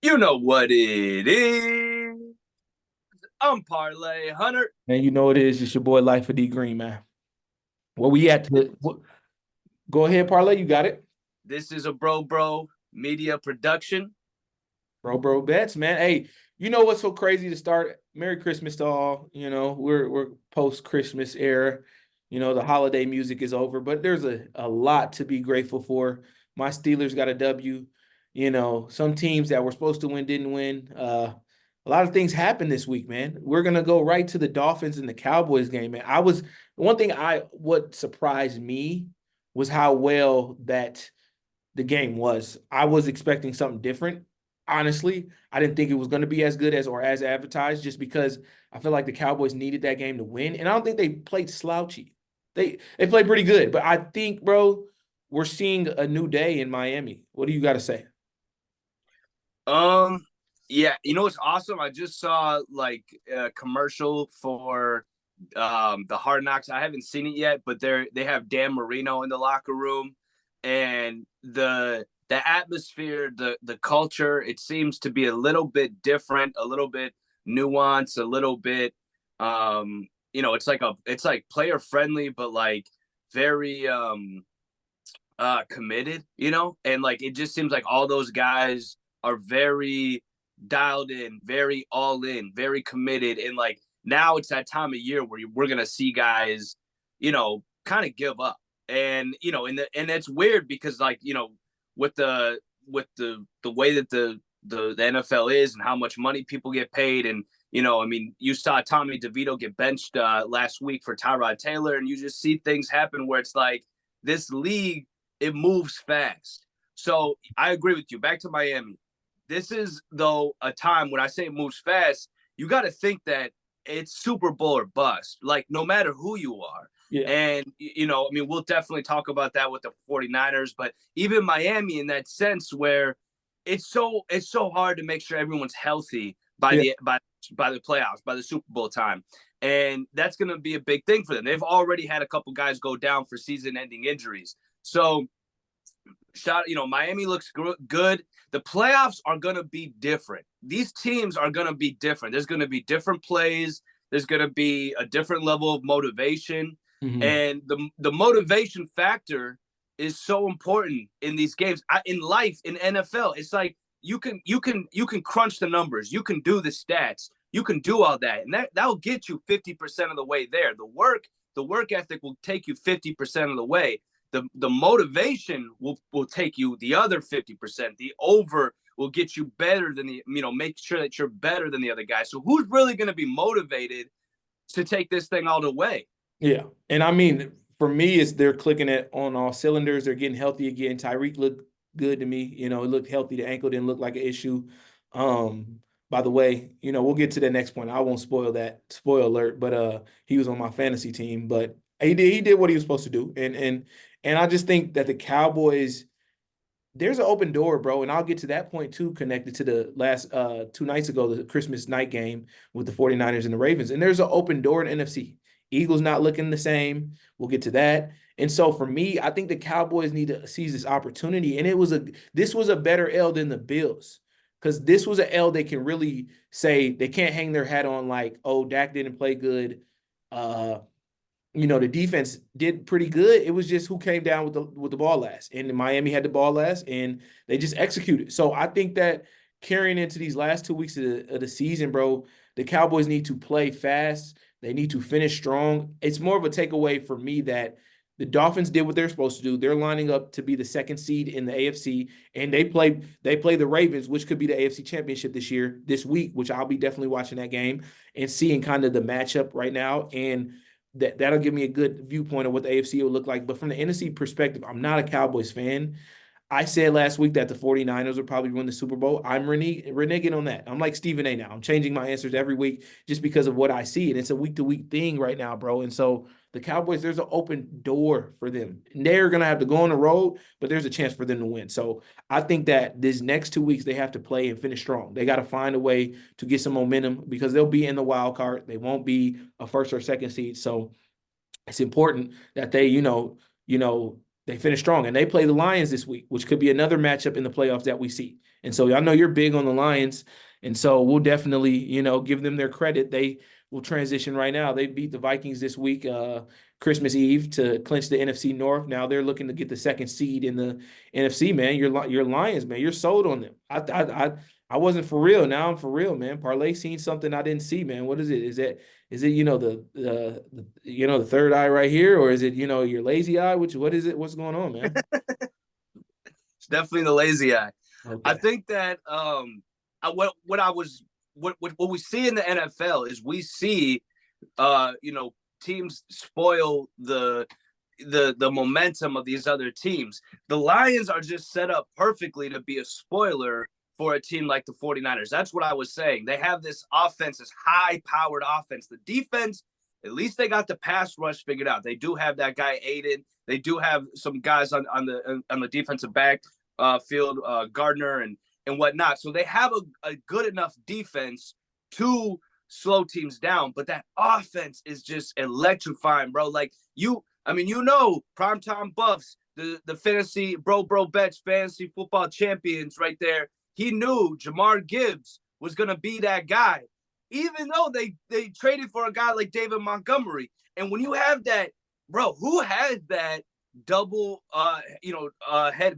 You know what it is. I'm Parlay Hunter. And you know it is. It's your boy Life of D Green, man. Where we at? Go ahead, Parlay. You got it. This is a bro media production. Bro, bets, man. Hey, you know what's so crazy to start? Merry Christmas to all. We're post Christmas era. The holiday music is over, but there's a lot to be grateful for. My Steelers got a W. Some teams that were supposed to win didn't win. A lot of things happened this week, man. We're gonna go right to the Dolphins and the Cowboys game, man. One thing what surprised me was how well that the game was. I was expecting something different. Honestly, I didn't think it was going to be as good as or as advertised just because I feel like the Cowboys needed that game to win. And I don't think they played slouchy. They played pretty good, but I think, bro, we're seeing a new day in Miami. What do you got to say? Um, yeah, you know what's awesome? I just saw like a commercial for the Hard Knocks. I haven't seen it yet, but they have Dan Marino in the locker room, and the atmosphere, the culture, it seems to be a little bit different, a little bit nuanced, a little bit it's like player friendly, but like very committed, and like it just seems like all those guys are very dialed in, very all in, very committed. And like now it's that time of year where we're gonna see guys, kind of give up. And and it's weird because like, with the way that the NFL is and how much money people get paid. And I mean, you saw Tommy DeVito get benched last week for Tyrod Taylor, and you just see things happen where it's like this league, it moves fast. So I agree with you. Back to Miami. This is, though, a time when I say it moves fast, you got to think that it's Super Bowl or bust, like no matter who you are. Yeah. And, I mean, we'll definitely talk about that with the 49ers, but even Miami in that sense where it's so hard to make sure everyone's healthy by Yeah. the playoffs, by the Super Bowl time. And that's going to be a big thing for them. They've already had a couple guys go down for season-ending injuries. So Miami looks good. The playoffs are going to be different. These teams are going to be different. There's going to be different plays. There's going to be a different level of motivation. Mm-hmm. And the motivation factor is so important in these games. In life, in NFL, it's like you can crunch the numbers. You can do the stats. You can do all that. And that'll get you 50% of the way there. The work ethic will take you 50% of the way. The motivation will take you the other 50%. The over will get you better than make sure that you're better than the other guy. So who's really going to be motivated to take this thing all the way? Yeah. And I mean, for me, it's they're clicking it on all cylinders. They're getting healthy again. Tyreek looked good to me. It looked healthy. The ankle didn't look like an issue. Um, by the way, we'll get to the next point. I won't spoil that. Spoiler alert, but he was on my fantasy team, but he did what he was supposed to do. And I just think that the Cowboys, there's an open door, bro. And I'll get to that point too, connected to the last 2 nights ago, the Christmas night game with the 49ers and the Ravens. And there's an open door in NFC. Eagles not looking the same. We'll get to that. And so for me, I think the Cowboys need to seize this opportunity. And this was a better L than the Bills. Because this was an L they can really say they can't hang their hat on like, oh, Dak didn't play good. Uh, the defense did pretty good. It was just who came down with the ball last. And Miami had the ball last, and they just executed. So I think that carrying into these last 2 weeks of the season, bro, the Cowboys need to play fast. They need to finish strong. It's more of a takeaway for me that the Dolphins did what they're supposed to do. They're lining up to be the second seed in the AFC, and they play the Ravens, which could be the AFC Championship this week, which I'll be definitely watching that game and seeing kind of the matchup right now. And that'll give me a good viewpoint of what the AFC will look like. But from the NFC perspective, I'm not a Cowboys fan. I said last week that the 49ers would probably win the Super Bowl. I'm reneging on that. I'm like Stephen A now. I'm changing my answers every week just because of what I see. And it's a week-to-week thing right now, bro. And so the Cowboys, there's an open door for them. And they're going to have to go on the road, but there's a chance for them to win. So I think that this next 2 weeks, they have to play and finish strong. They got to find a way to get some momentum because they'll be in the wild card. They won't be a first or second seed. So it's important that they, They finished strong, and they play the Lions this week, which could be another matchup in the playoffs that we see. And so I know you're big on the Lions, and so we'll definitely, give them their credit. They will transition right now. They beat the Vikings this week, Christmas Eve, to clinch the NFC North. Now they're looking to get the second seed in the NFC. Man, your Lions, man, you're sold on them. I wasn't for real. Now I'm for real, man. Parlay seen something I didn't see, man. What is it? Is it the third eye right here, or is it your lazy eye? What is it? What's going on, man? It's definitely the lazy eye. I Okay. think that what we see in the NFL is we see teams spoil the momentum of these other teams. The Lions are just set up perfectly to be a spoiler for a team like the 49ers. That's what I was saying. They have this offense, this high-powered offense. The defense, at least they got the pass rush figured out. They do have that guy Aiden. They do have some guys on the defensive back field, Gardner and whatnot. So they have a good enough defense to slow teams down. But that offense is just electrifying, bro. Like primetime buffs, the fantasy bro bets, fantasy football champions right there. He knew Jamar Gibbs was going to be that guy, even though they traded for a guy like David Montgomery. And when you have that, bro, who has that double,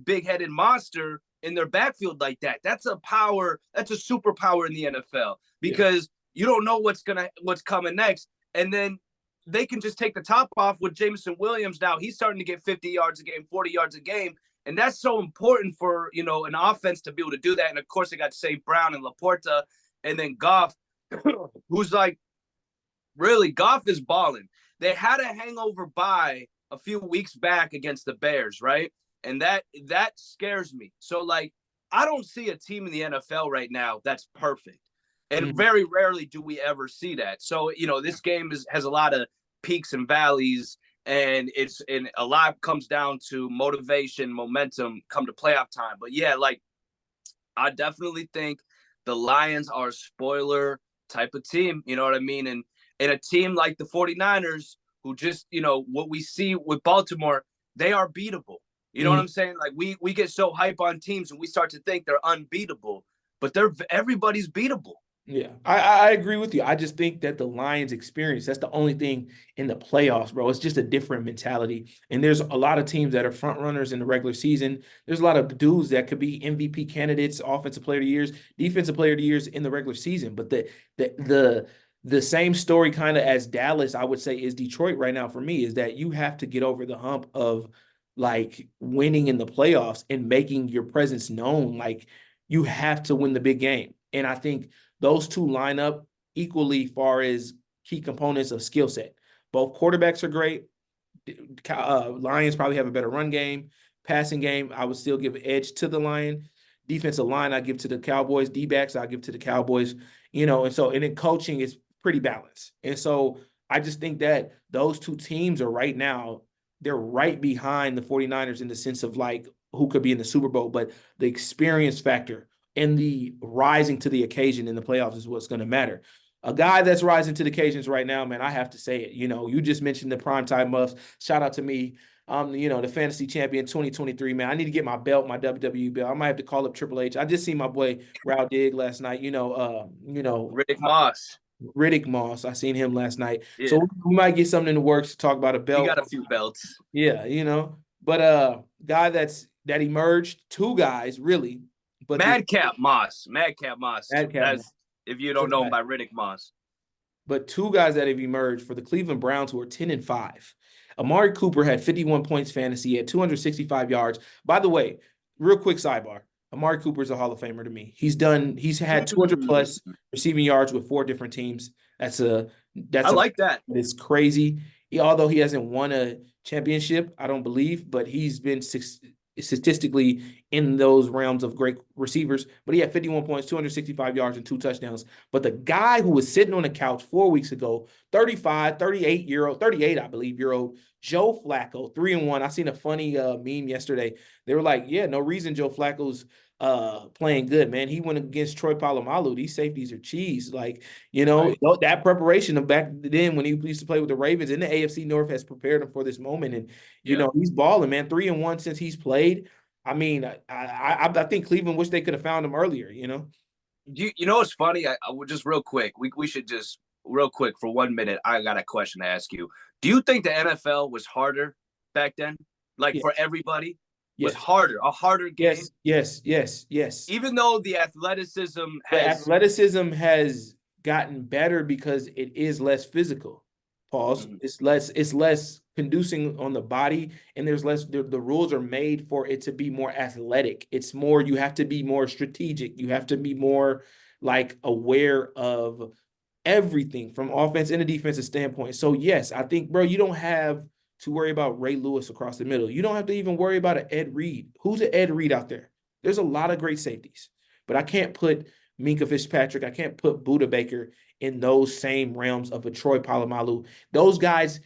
big-headed monster in their backfield like that? That's a power. That's a superpower in the NFL because you don't know what's coming next. And then they can just take the top off with Jameson Williams. Now he's starting to get 50 yards a game, 40 yards a game. And that's so important for, an offense to be able to do that. And, of course, they got St. Brown and Laporta and then Goff, who's like, really, Goff is balling. They had a hangover bye a few weeks back against the Bears, right? And that scares me. So, like, I don't see a team in the NFL right now that's perfect. And very rarely do we ever see that. So, this game has a lot of peaks and valleys. And a lot comes down to motivation, momentum come to playoff time. But yeah, like I definitely think the Lions are a spoiler type of team. You know what I mean? And a team like the 49ers, who just, what we see with Baltimore, they are beatable. You know what I'm saying? Like we get so hype on teams and we start to think they're unbeatable, but everybody's beatable. Yeah, I agree with you. I just think that the Lions experience, that's the only thing in the playoffs, bro. It's just a different mentality. And there's a lot of teams that are front runners in the regular season. There's a lot of dudes that could be MVP candidates, offensive player of the years, defensive player of the years in the regular season. But the same story kind of as Dallas, I would say, is Detroit right now for me, is that you have to get over the hump of like winning in the playoffs and making your presence known. Like you have to win the big game. And I think those two line up equally far as key components of skill set. Both quarterbacks are great. Lions probably have a better run game. Passing game, I would still give edge to the Lion. Defensive line, I give to the Cowboys. D-backs, I give to the Cowboys. And then coaching is pretty balanced. And so I just think that those two teams are right now, they're right behind the 49ers in the sense of like who could be in the Super Bowl, but the experience factor and the rising to the occasion in the playoffs is what's going to matter. A guy that's rising to the occasions right now, man, I have to say it. You just mentioned the primetime buffs. Shout out to me. The fantasy champion 2023, man. I need to get my belt, my WWE belt. I might have to call up Triple H. I just seen my boy Raul Dig last night. Riddick Moss. Riddick Moss. I seen him last night. Yeah. So we might get something in the works to talk about a belt. He got a few belts. Yeah, But guy that emerged, two guys really. But Madcap Moss. That's, if you don't know him by Riddick Moss. But two guys that have emerged for the Cleveland Browns who are 10-5. Amari Cooper had 51 points fantasy. He had 265 yards. By the way, real quick sidebar. Amari Cooper is a Hall of Famer to me. He's had 200 plus receiving yards with 4 different teams. I like that. It's crazy. Although he hasn't won a championship, I don't believe, but he's been statistically in those realms of great receivers. But he had 51 points, 265 yards, and 2 touchdowns. But the guy who was sitting on the couch 4 weeks ago, 38, I believe, year old Joe Flacco, 3-1. I seen a funny meme yesterday. They were like, yeah, no reason Joe Flacco's playing good, man. He went against Troy Polamalu. These safeties are cheese. Like, Right. that preparation of back then when he used to play with the Ravens in the AFC North has prepared him for this moment. And, Yeah. he's balling, man. 3-1 since he's played. I mean, I think Cleveland wish they could have found him earlier, You know what's funny? I would just real quick. We should just real quick for 1 minute. I got a question to ask you. Do you think the NFL was harder back then? Like for Yes, everybody, was yes, a harder game, yes, yes, yes, yes. even though the athleticism The has. athleticism has gotten better because it is less physical. Pause. Mhm. It's less conducing on the body, and there's less the rules are made for it to be more athletic. It's more you have to be more strategic. You have to be more like aware of everything from offense and a defensive standpoint. So yes, I think, bro, you don't have to worry about Ray Lewis across the middle. You don't have to even worry about an Ed Reed. Who's an Ed Reed out there? There's a lot of great safeties, but I can't put Minka Fitzpatrick, I can't put Buda Baker in those same realms of a Troy Polamalu. Those guys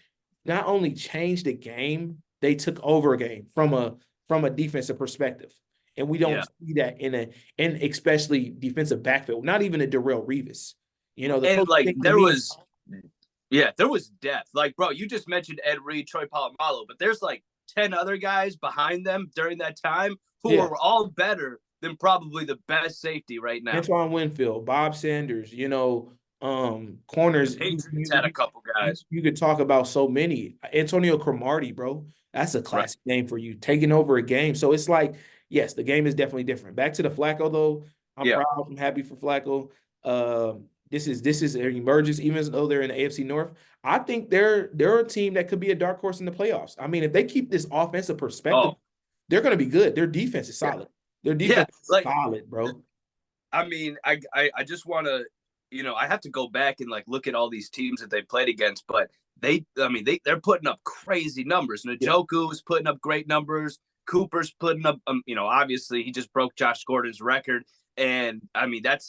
not only changed the game, they took over a game from a defensive perspective. And we don't Yeah, see that in especially defensive backfield, not even a Darrell Revis. The and closest like thing to me, there was depth. Like, bro, you just mentioned Ed Reed, Troy Polamalu, but there's like 10 other guys behind them during that time who yeah, were all better than probably the best safety right now. Antoine Winfield, Bob Sanders, The corners. Patriots had a couple guys, You could talk about so many. Antonio Cromartie, bro, that's a right? classic name for you, taking over a game. So it's like, yes, the game is definitely different. Back to the Flacco though, I'm Yeah. proud. I'm happy for Flacco. This is an emergence, even though they're in the AFC North. I think they're a team that could be a dark horse in the playoffs. I mean, if they keep this offensive perspective, Oh, they're going to be good. Their defense is yeah, solid. Their yeah. defense is Like, solid, bro. I mean, I just want to, I have to go back and like look at all these teams that they played against, but they're putting up crazy numbers. Yeah. Njoku is putting up great numbers. Cooper's putting up, obviously he just broke Josh Gordon's record, and I mean that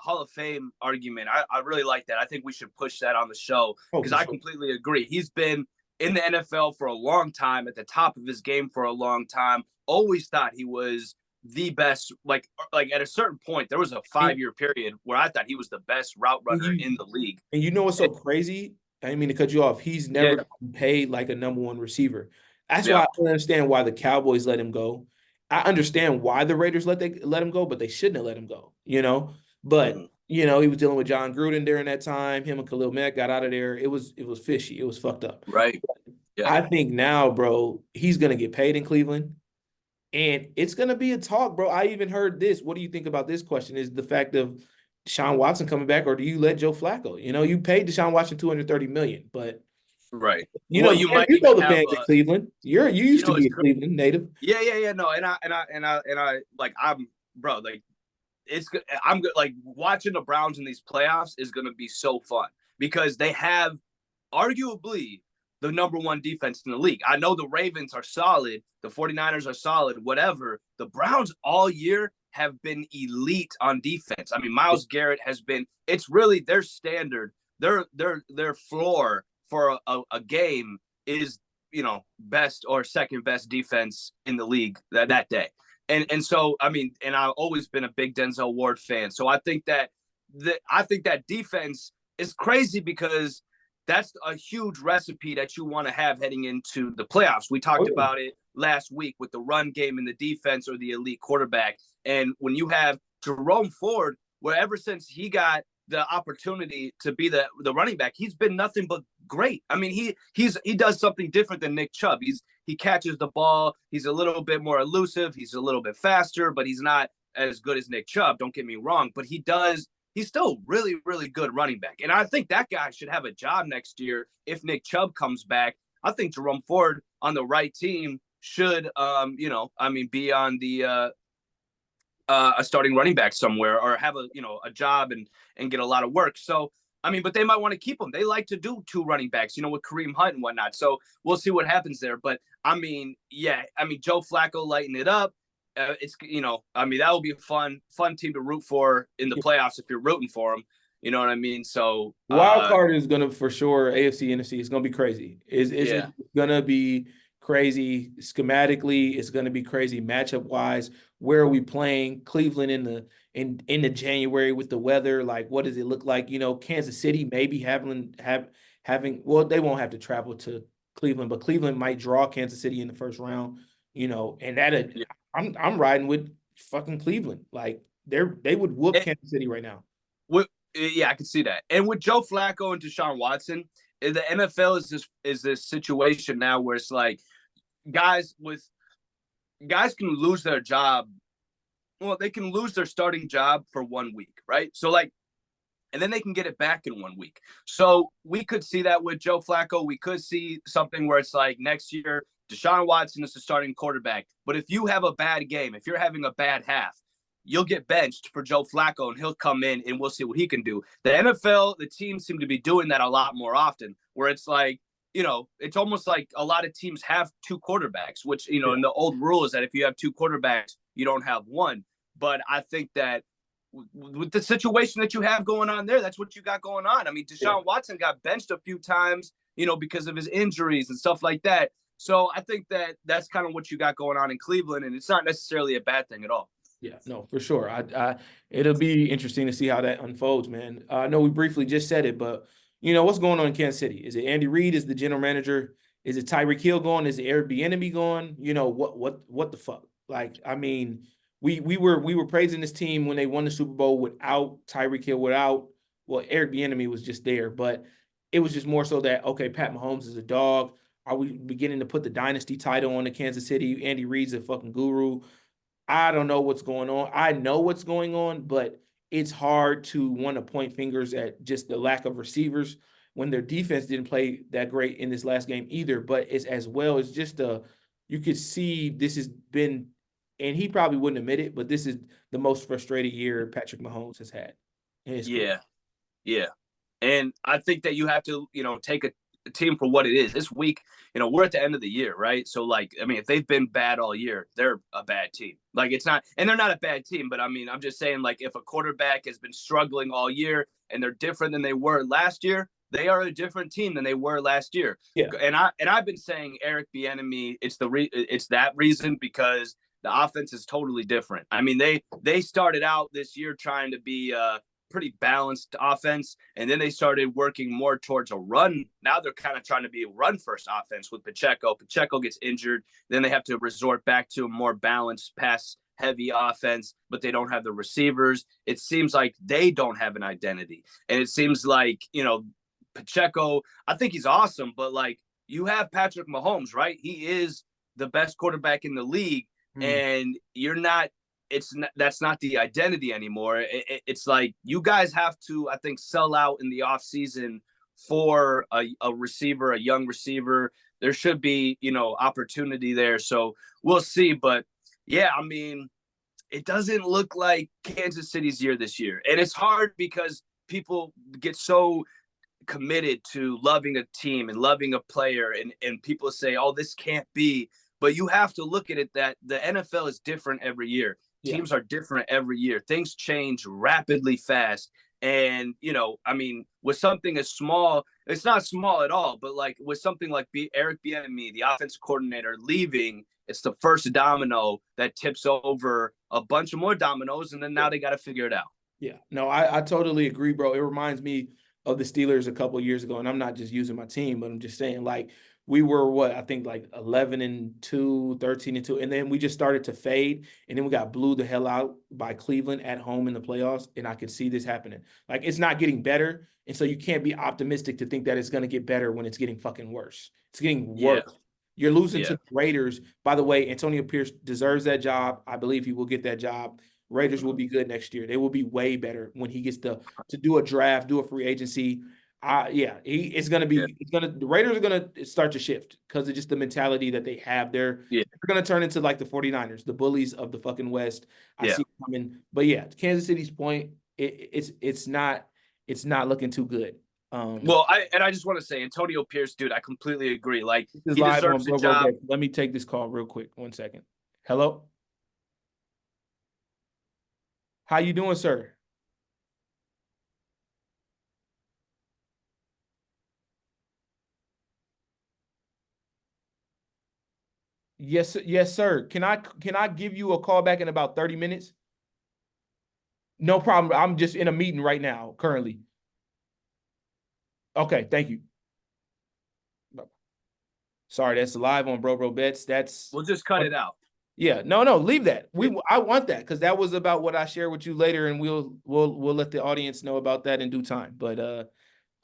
Hall of Fame argument, I really like that. I think we should push that on the show Oh, because for I sure. completely agree. He's been in the NFL for a long time, at the top of his game for a long time. Always thought he was the best. Like at a certain point, there was a And, 5 year period where I thought he was the best route and runner you in the league. and you know what's so crazy? I didn't mean to cut you off. He's never Yeah, gotten paid like a number one receiver. That's why yeah, I don't understand why the Cowboys let him go. I understand why the Raiders let him go, but they shouldn't have let him go. But mhm, he was dealing with John Gruden during that time. Him and Khalil Mack got out of there. It was fishy. It was fucked up. right, yeah. I think now, bro, he's gonna get paid in Cleveland. And it's gonna be a talk, bro. I even heard this. What do you think about this question? Is the fact of Deshaun Watson coming back, or do you let Joe Flacco? You paid Deshaun Watson 230 million, but Right. you know, Well, you might you even know the have fans in Cleveland. You used to it's be a Cleveland native. yeah, yeah, yeah. No, and I like I'm bro, like it's I'm good. Like watching the Browns in these playoffs is going to be so fun because they have arguably the number one defense in the league. I know the Ravens are solid, the 49ers are solid, whatever. The Browns all year have been elite on defense. I mean, Myles Garrett has been, it's really their standard, their floor for a game is, best or second best defense in the league that day. And so I mean, and I've always been a big Denzel Ward fan. So I think that defense is crazy because that's a huge recipe that you want to have heading into the playoffs. We Oh talked yeah. about it last week with the run game and the defense or the elite quarterback. And when you have Jerome Ford, where ever since he got the opportunity to be the running back, he's been nothing but great. I mean, he does something different than Nick Chubb. He catches the ball. He's a little bit more elusive. He's a little bit faster, but he's not as good as Nick Chubb. Don't get me wrong, but he's still really, really good running back. And I think that guy should have a job next year if Nick Chubb comes back. I think Jerome Ford on the right team should, be on the a starting running back somewhere or have a job and get a lot of work. So I mean, but they might want to keep him. They like to do two running backs, with Kareem Hunt and whatnot. So we'll see what happens there. But I mean, yeah, Joe Flacco lighting it up. That will be a fun team to root for in the playoffs if you're rooting for him. You know what I mean? So, Wild card is gonna for sure AFC, NFC. It's gonna be crazy. It's yeah, gonna be crazy schematically. It's gonna be crazy matchup wise. Where are we playing? Cleveland in the January with the weather. Like, what does it look like? Kansas City maybe having. Well, they won't have to travel to Cleveland, but Cleveland might draw Kansas City in the first round. And that yeah. I'm riding with fucking Cleveland. Like they would whoop And Kansas City right now. yeah, I can see that. And with Joe Flacco and Deshaun Watson, the NFL is this situation now where it's like guys with guys can lose their job. Well, they can lose their starting job for 1 week, right? So like, and then they can get it back in 1 week. So we could see that with Joe Flacco. We could see something where it's like next year, Deshaun Watson is the starting quarterback. But if you have a bad game, if you're having a bad half, you'll get benched for Joe Flacco and he'll come in and we'll see what he can do. The NFL, the teams seem to be doing that a lot more often, where it's like, it's almost like a lot of teams have two quarterbacks, which, Yeah. in the old rule is that if you have two quarterbacks, you don't have one. But I think that with the situation that you have going on there, that's what you got going on. I mean, Yeah. Deshaun Watson got benched a few times, because of his injuries and stuff like that. So I think that that's kind of what you got going on in Cleveland, and it's not necessarily a bad thing at all. Yeah, no, for sure. It'll be interesting to see how that unfolds, man. I know we briefly just said it, but what's going on in Kansas City? Is it Andy Reid is the general manager? Is it Tyreek Hill going? Is it Airbnb going? What the fuck? Like, I mean, we were praising this team when they won the Super Bowl without Tyreek Hill, Airbnb was just there, but it was just more so that okay, Pat Mahomes is a dog. Are we beginning to put the dynasty title on the Kansas City? Andy Reid's a fucking guru. I don't know what's going on. I know what's going on, but it's hard to want to point fingers at just the lack of receivers when their defense didn't play that great in this last game either. But it's as well as just you could see this has been, and he probably wouldn't admit it, but this is the most frustrated year Patrick Mahomes has had in his career. Yeah, yeah. And I think that you have to, take a team for what it is. This week, we're at the end of the year, right? So, like, I mean, if they've been bad all year, they're a bad team. Like, it's not, and they're not a bad team, but I mean, I'm just saying, like, if a quarterback has been struggling all year and they're different than they were last year, they are a different team than they were last year. Yeah. And I've been saying Eric Bieniemy, it's that reason because the offense is totally different. I mean, they started out this year trying to be pretty balanced offense, and then they started working more towards a run. Now they're kind of trying to be a run first offense with Pacheco. Pacheco gets injured, then they have to resort back to a more balanced pass heavy offense, but they don't have the receivers. It seems like they don't have an identity, and it seems like Pacheco, I think he's awesome, but like you have Patrick Mahomes, right? He is the best quarterback in the league, and you're not that's not the identity anymore. It's like you guys have to, I think, sell out in the off season for a receiver, a young receiver. There should be, opportunity there. So we'll see. But yeah, I mean, it doesn't look like Kansas City's year this year. And it's hard because people get so committed to loving a team and loving a player, and people say, oh, this can't be. But you have to look at it that the NFL is different every year. Yeah. Teams are different every year. Things change rapidly fast. And, I mean, with something as small, it's not small at all, but like with something like Eric Bieniemy, the offensive coordinator, leaving, it's the first domino that tips over a bunch of more dominoes. And then now they got to figure it out. Yeah, no, I totally agree, bro. It reminds me of the Steelers a couple of years ago, and I'm not just using my team, but I'm just saying, like, we were I think like 11-2, 13-2, and then we just started to fade, and then we got blew the hell out by Cleveland at home in the playoffs, and I could see this happening. Like, it's not getting better, and so you can't be optimistic to think that it's going to get better when it's getting fucking worse. It's getting worse. Yeah. You're losing to the Raiders. By the way, Antonio Pierce deserves that job. I believe he will get that job. Raiders will be good next year. They will be way better when he gets to do a draft, do a free agency. The Raiders are gonna start to shift because of just the mentality that they have. They're gonna turn into like the 49ers, the bullies of the fucking West. I see it coming. But yeah, Kansas City's point, it's not looking too good. I just want to say, Antonio Pierce, dude, I completely agree. Like, This is he live on deserves a job. Let me take this call real quick. 1 second. Hello? How you doing, sir? Yes, sir. Can I give you a call back in about 30 minutes? No problem. I'm just in a meeting right now, currently. Okay, thank you. Sorry, that's live on Bro Bets. That's We'll just cut it out. yeah. No, leave that. I want that because that was about what I share with you later, and we'll let the audience know about that in due time. But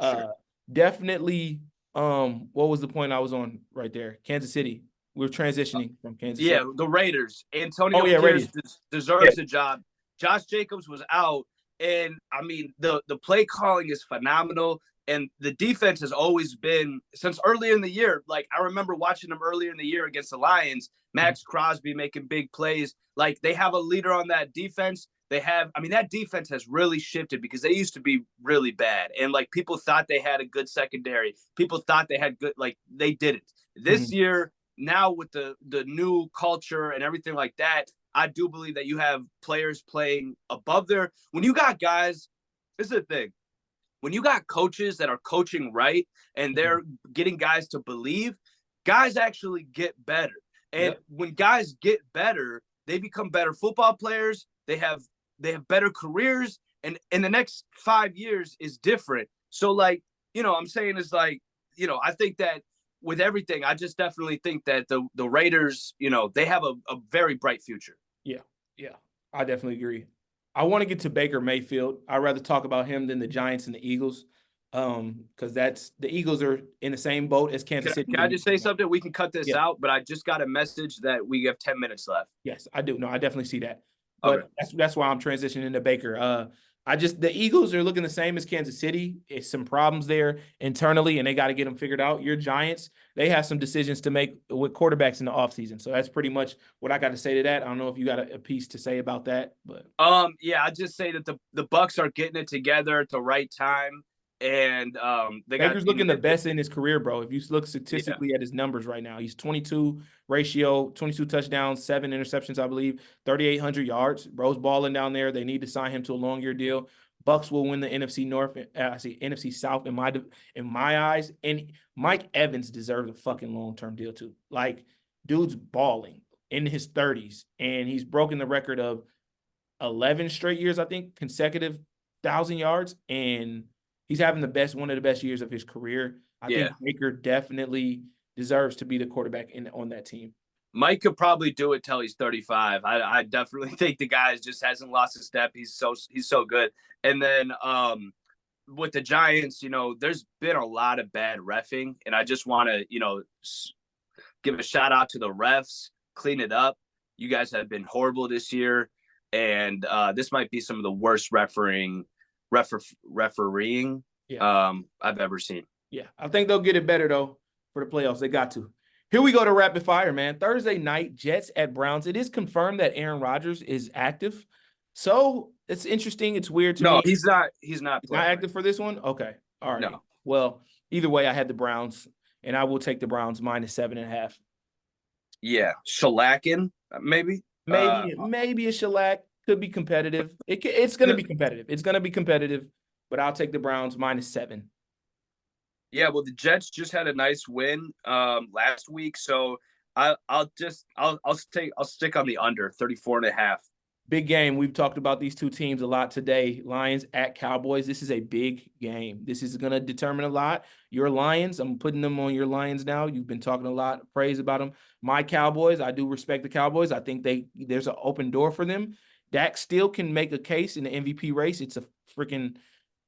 Sure. definitely what was the point I was on right there? Kansas City. We're transitioning from Kansas City. Yeah, the Raiders. Oh Antonio yeah, Pierce Raiders. Yeah. deserves a job. Josh Jacobs was out, and I mean the play calling is phenomenal, and the defense has always been since earlier in the year. Like I remember watching them earlier in the year against the Lions. Max Crosby making big plays. Like they have a leader on that defense. I mean, that defense has really shifted because they used to be really bad, and like people thought they had a good secondary. People thought they had good, like they didn't. This Mhm. year, now with the new culture and everything like that, I do believe that you have players playing above their when you got guys, this is the thing. When you got coaches that are coaching right and Mhm. they're getting guys to believe, guys actually get better. And Yep. when guys get better, they become better football players. They have better careers and in the next 5 years is different. So like, I'm saying is like, I think that with everything, I just definitely think that the Raiders, they have a very bright future. Yeah, yeah, I definitely agree. I want to get to Baker Mayfield. I'd rather talk about him than the Giants and the Eagles, because that's the Eagles are in the same boat as Kansas City. Can I just say something? We can cut this Yeah, out, but I just got a message that we have 10 minutes left. yes, I do. No, I definitely see that. Okay. But that's why I'm transitioning into Baker. The Eagles are looking the same as Kansas City. It's some problems there internally, and they got to get them figured out. Your Giants, they have some decisions to make with quarterbacks in the offseason. So that's pretty much what I got to say to that. I don't know if you got a piece to say about that, but Yeah, I just say that the Bucks are getting it together at the right time, and they got Baker's looking the best in his career, bro. If you look yeah, statistically at his numbers right now, he's 22 ratio, 22 touchdowns, 7 interceptions, I believe, 3,800 yards. Bro's balling down there. They need to sign him to a long-year deal. Bucks will win the NFC North. I see NFC South in my eyes. And Mike Evans deserves a fucking long-term deal too. Like, dude's balling in his 30s, and he's broken the record of 11 straight years, I think, consecutive 1,000 yards, and he's having one of the best years of his career. I yeah. think Baker definitely deserves to be the quarterback on that team. Mike could probably do it till he's 35. I definitely think the guy just hasn't lost a step. He's so good. And then with the Giants, there's been a lot of bad reffing, and I just want to give a shout out to the refs, clean it up. You guys have been horrible this year, and this might be some of the worst refereeing Yeah. I've ever seen. Yeah. I think they'll get it better, though, for the playoffs. They got to. Here we go to rapid fire, man. Thursday night, Jets at Browns. It is confirmed that Aaron Rodgers is active. So it's interesting. It's weird to No, me. he's not. He's not He's not playing. active for this one? Okay. All right. No. Well, either way, I had the Browns, and I will take the Browns -7.5. Yeah, shellacking maybe. Maybe a shellac could be competitive. It's going to be competitive. It's going to be competitive, but I'll take the Browns -7. Yeah, well, the Jets just had a nice win last week, so I'll stick on the under 34.5. Big game. We've talked about these two teams a lot today. Lions at Cowboys. This is a big game. This is going to determine a lot. Your Lions, I'm putting them on your Lions now. You've been talking a lot of praise about them. My Cowboys, I do respect the Cowboys. I think there's an open door for them. Dak still can make a case in the MVP race. It's a freaking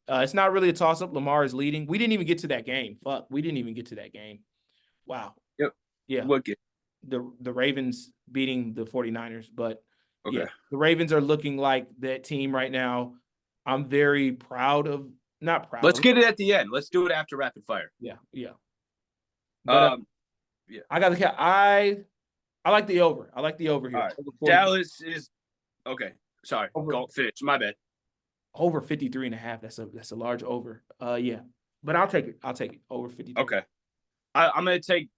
it's not really a toss-up. Lamar is leading. We didn't even get to that game. Fuck, we didn't even get to that game. Wow. Yep. Yeah. Look it. The Ravens beating the 49ers, but Okay. yeah, the Ravens are looking like that team right now. I'm very proud of, not proud Let's of. get it at the end. Let's do it after rapid fire. Yeah, yeah. But Yeah. I like the over. I like the over All here. right. Over 40, Dallas is okay. Sorry. over Go finish. My bad. over 53.5. That's a large over. Yeah. But I'll take it. I'll take it. Over 53. Okay. I'm gonna take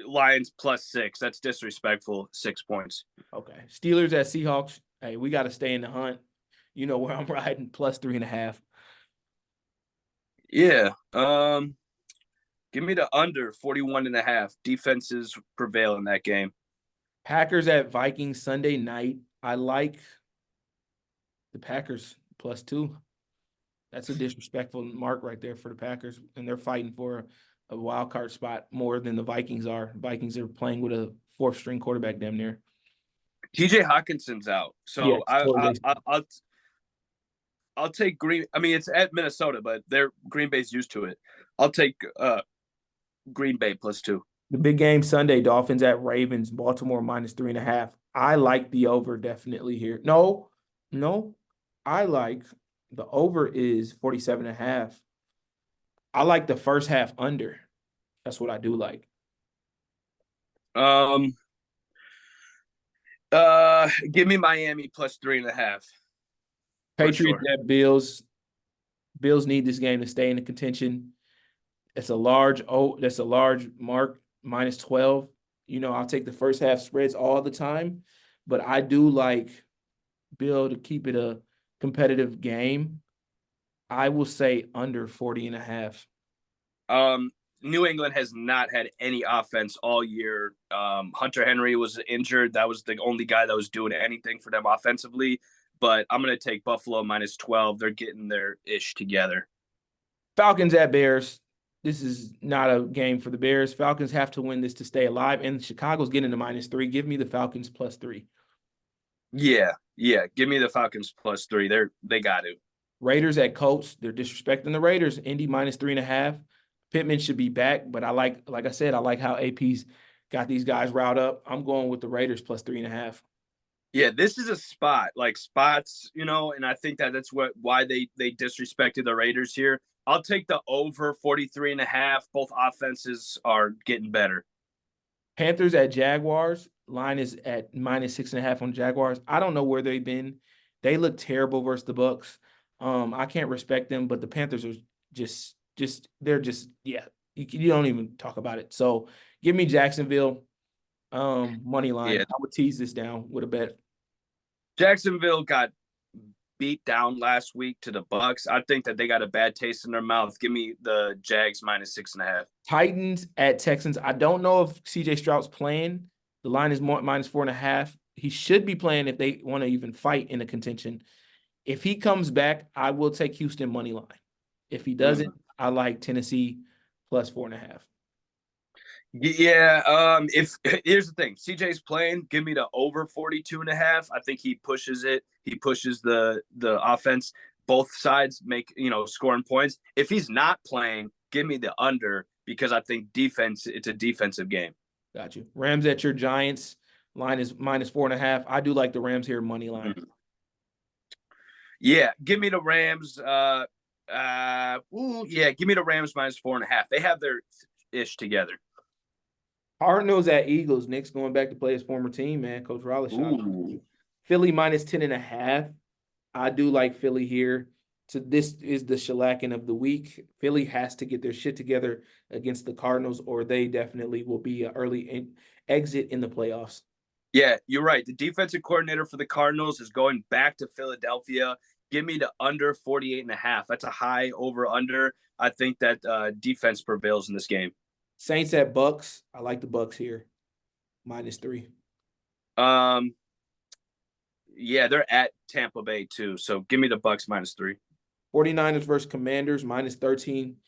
Lions +6. That's disrespectful. 6 points. Okay. Steelers at Seahawks. Hey, we got to stay in the hunt. You know where I'm riding +3.5. Yeah. Give me the under 41.5. Defenses prevail in that game. Packers at Vikings Sunday night. I like the Packers +2. That's a disrespectful mark right there for the Packers, and they're fighting for a wild card spot more than the Vikings are. Vikings are playing with a fourth string quarterback damn near. TJ Hawkinson's out, Yeah, so totally. I'll take Green. I mean, it's at Minnesota, but they're Green Bay's used to it. I'll take Green Bay +2. The big game Sunday, Dolphins at Ravens, Baltimore -3.5. I like the over definitely here. No, no, I like the over is 47.5. I like the first half under. That's what I do like. Um, give me Miami +3.5 for Patriots sure. at Bills. Bills need this game to stay in the contention. It's a large that's a large mark, -12. I'll take the first half spreads all the time, but I do like Bill to keep it a competitive game. I will say under 40.5. Um, New England has not had any offense all year. Hunter Henry was injured. That was the only guy that was doing anything for them offensively. But I'm going to take Buffalo -12. They're getting their ish together. Falcons at Bears. This is not a game for the Bears. Falcons have to win this to stay alive, and Chicago's getting to -3. Give me the Falcons +3. Yeah, yeah. Give me the Falcons +3. They got to. Raiders at Colts. They're disrespecting the Raiders. Indy -3.5. Pittman should be back, but like I said, I like how AP's got these guys riled up. I'm going with the Raiders +3.5. Yeah, this is a spot like spots, and I think that's why they disrespected the Raiders here. I'll take the over 43.5. Both offenses are getting better. Panthers at Jaguars. Line is at -6.5 on Jaguars. I don't know where they've been. They look terrible versus the Bucks. I can't respect them, but the Panthers are they're just yeah. You don't even talk about it. So give me Jacksonville money line. Yeah, I would tease this down with a bet. Jacksonville got beat down last week to the Bucks. I think that they got a bad taste in their mouth. Give me the Jags -6.5. Titans at Texans. I don't know if CJ Stroud's playing. The line is more -4.5. He should be playing if they want to even fight in the contention. If he comes back, I will take Houston money line. If he doesn't, I like Tennessee +4.5. Yeah. If here's the thing, CJ's playing, give me the over 42.5. I think he pushes it. He pushes the offense. Both sides make scoring points. If he's not playing, give me the under because I think defense. It's a defensive game. Got you. Rams at your Giants. Line is -4.5. I do like the Rams here money line. Yeah, give me the Rams. Yeah, give me the Rams -4.5. They have their ish together. Cardinals at Eagles. Nick's going back to play his former team, man. Coach Rollish. Philly -10.5. I do like Philly here. So this is the shellacking of the week. Philly has to get their shit together against the Cardinals, or they definitely will be an early exit in the playoffs. Yeah, you're right. The defensive coordinator for the Cardinals is going back to Philadelphia. Give me the under 48.5. That's a high over under. I think that defense prevails in this game. Saints at Bucks. I like the Bucks here. -3. Yeah, they're at Tampa Bay too. So give me the Bucks -3. 49ers versus Commanders -13.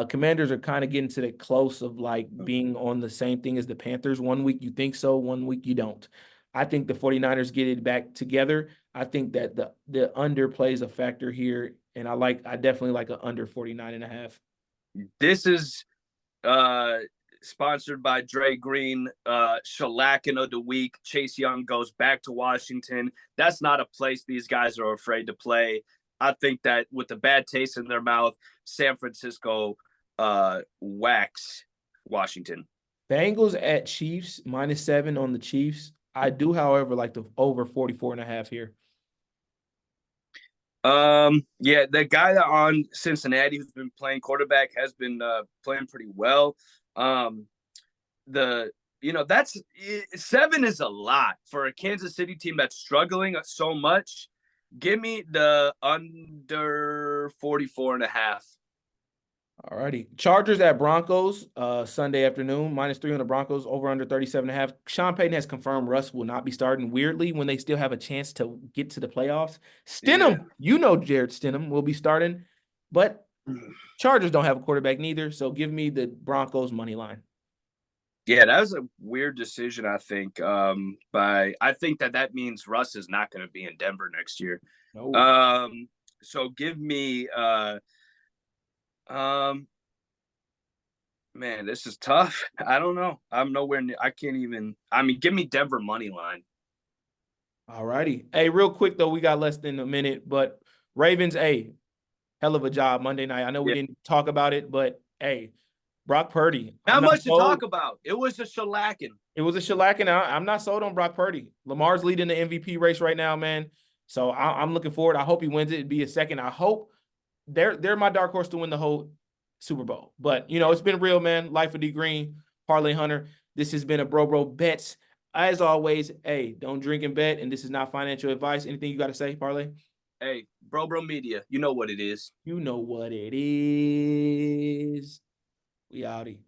Commanders are kind of getting to the close of like being on the same thing as the Panthers. One week you think so, one week you don't. I think the 49ers get it back together. I think that the under plays a factor here, and I definitely like an under 49.5. This is sponsored by Dre Green, shellacking of the week. Chase Young goes back to Washington. That's not a place these guys are afraid to play. I think that with the bad taste in their mouth, San Francisco whacks Washington. Bengals at Chiefs -7 on the Chiefs. I do, however, like the over 44.5 here. Yeah, the guy that on Cincinnati who's been playing quarterback has been playing pretty well. That's 7 is a lot for a Kansas City team that's struggling so much. Give me the under 44.5. All righty. Chargers at Broncos, Sunday afternoon, -3 on the Broncos, over under 37.5. Sean Payton has confirmed Russ will not be starting. Weirdly, when they still have a chance to get to the playoffs, Yeah. Stidham, you know Jared Stidham will be starting, but Chargers don't have a quarterback neither, so give me the Broncos money line. Yeah, that was a weird decision, I think. I think that means Russ is not going to be in Denver next year. No. Um, so give me um man, this is tough. I don't know. I'm nowhere near I can't even I mean, give me Denver money line. All righty. Hey, real quick though, we got less than a minute, but Ravens, hey, hell of a job Monday night. I know we Yeah. didn't talk about it, but hey, Brock Purdy. I'm Not not much to talk sold. about. It was a shellacking. It was a shellacking. I'm not sold on Brock Purdy. Lamar's leading the MVP race right now, man. So I'm looking forward. I hope he wins it. It'd be a second. I hope they're my dark horse to win the whole Super Bowl. But you know, it's been real, man. Life of D Green, Parlay Hunter. This has been a bro bets. As always, hey, don't drink and bet. And this is not financial advice. Anything you got to say, Parlay? Hey, bro media. You know what it is. You know what it is. We outie.